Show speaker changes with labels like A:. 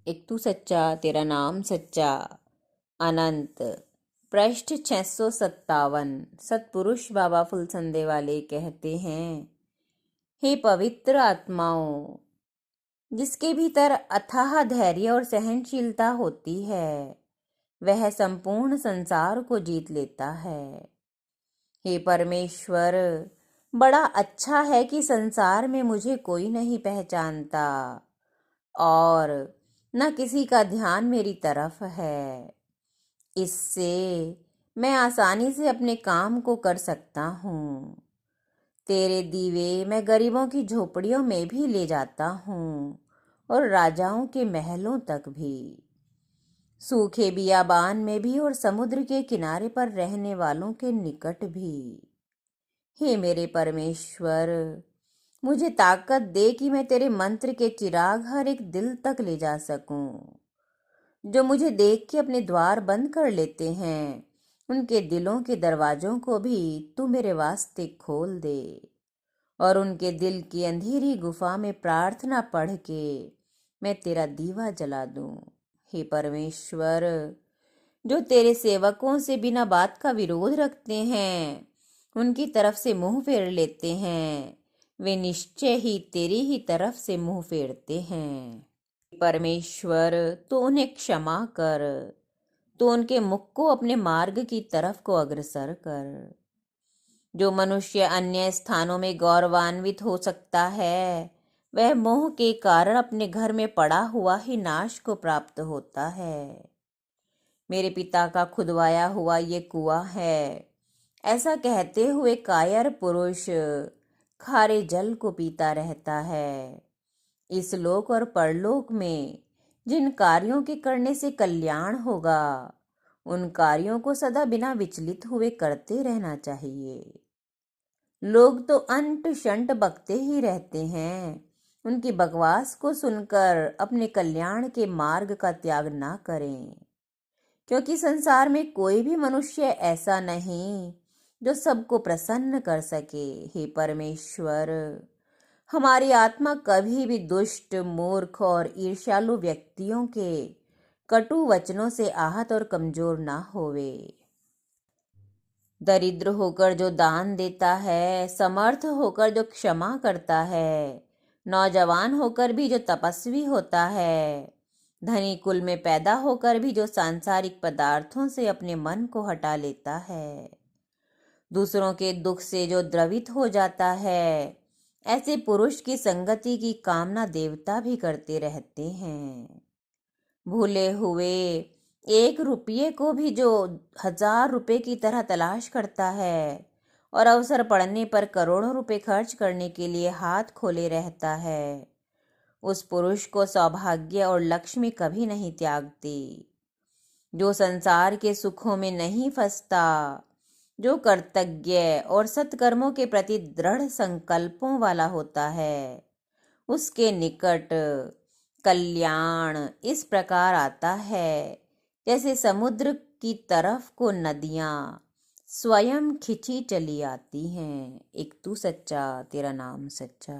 A: एक तू सच्चा तेरा नाम सच्चा। अनंत। पृष्ठ 657। सतपुरुष बाबा फुलसंदे वाले कहते हैं, हे पवित्र आत्माओं, जिसके भीतर अथाह धैर्य और सहनशीलता होती है वह संपूर्ण संसार को जीत लेता है। हे परमेश्वर, बड़ा अच्छा है कि संसार में मुझे कोई नहीं पहचानता और न किसी का ध्यान मेरी तरफ है। इससे मैं आसानी से अपने काम को कर सकता हूँ। तेरे दीवे मैं गरीबों की झोपड़ियों में भी ले जाता हूँ और राजाओं के महलों तक भी, सूखे बियाबान में भी और समुद्र के किनारे पर रहने वालों के निकट भी। हे मेरे परमेश्वर, मुझे ताकत दे कि मैं तेरे मंत्र के चिराग हर एक दिल तक ले जा सकूं। जो मुझे देख के अपने द्वार बंद कर लेते हैं, उनके दिलों के दरवाजों को भी तू मेरे वास्ते खोल दे और उनके दिल की अंधेरी गुफा में प्रार्थना पढ़ के मैं तेरा दीवा जला दूं। हे परमेश्वर, जो तेरे सेवकों से बिना बात का विरोध रखते हैं, उनकी तरफ से मुंह फेर लेते हैं, वे निश्चय ही तेरी ही तरफ से मुंह फेरते हैं। परमेश्वर, तो उन्हें क्षमा कर, तो उनके मुख को अपने मार्ग की तरफ को अग्रसर कर। जो मनुष्य अन्य स्थानों में गौरवान्वित हो सकता है, वह मोह के कारण अपने घर में पड़ा हुआ ही नाश को प्राप्त होता है। मेरे पिता का खुदवाया हुआ ये कुआं है, ऐसा कहते हुए कायर पुरुष खारे जल को पीता रहता है। इस लोक और परलोक में जिन कार्यों के करने से कल्याण होगा, उन कार्यों को सदा बिना विचलित हुए करते रहना चाहिए। लोग तो अंट शंट बकते ही रहते हैं। उनकी बकवास को सुनकर अपने कल्याण के मार्ग का त्याग ना करें, क्योंकि संसार में कोई भी मनुष्य ऐसा नहीं जो सबको प्रसन्न कर सके। हे परमेश्वर, हमारी आत्मा कभी भी दुष्ट, मूर्ख और ईर्ष्यालु व्यक्तियों के कटु वचनों से आहत और कमजोर ना होवे। दरिद्र होकर जो दान देता है, समर्थ होकर जो क्षमा करता है, नौजवान होकर भी जो तपस्वी होता है, धनी कुल में पैदा होकर भी जो सांसारिक पदार्थों से अपने मन को हटा लेता है, दूसरों के दुख से जो द्रवित हो जाता है, ऐसे पुरुष की संगति की कामना देवता भी करते रहते हैं। भूले हुए 1 रुपये को भी जो 1000 रुपये की तरह तलाश करता है और अवसर पड़ने पर करोड़ों रुपए खर्च करने के लिए हाथ खोले रहता है, उस पुरुष को सौभाग्य और लक्ष्मी कभी नहीं त्यागती। जो संसार के सुखों में नहीं फंसता, जो कर्तज्ञ और सत्कर्मों के प्रति दृढ़ संकल्पों वाला होता है, उसके निकट कल्याण इस प्रकार आता है जैसे समुद्र की तरफ को नदियां स्वयं खिंची चली आती हैं। एक तू सच्चा तेरा नाम सच्चा।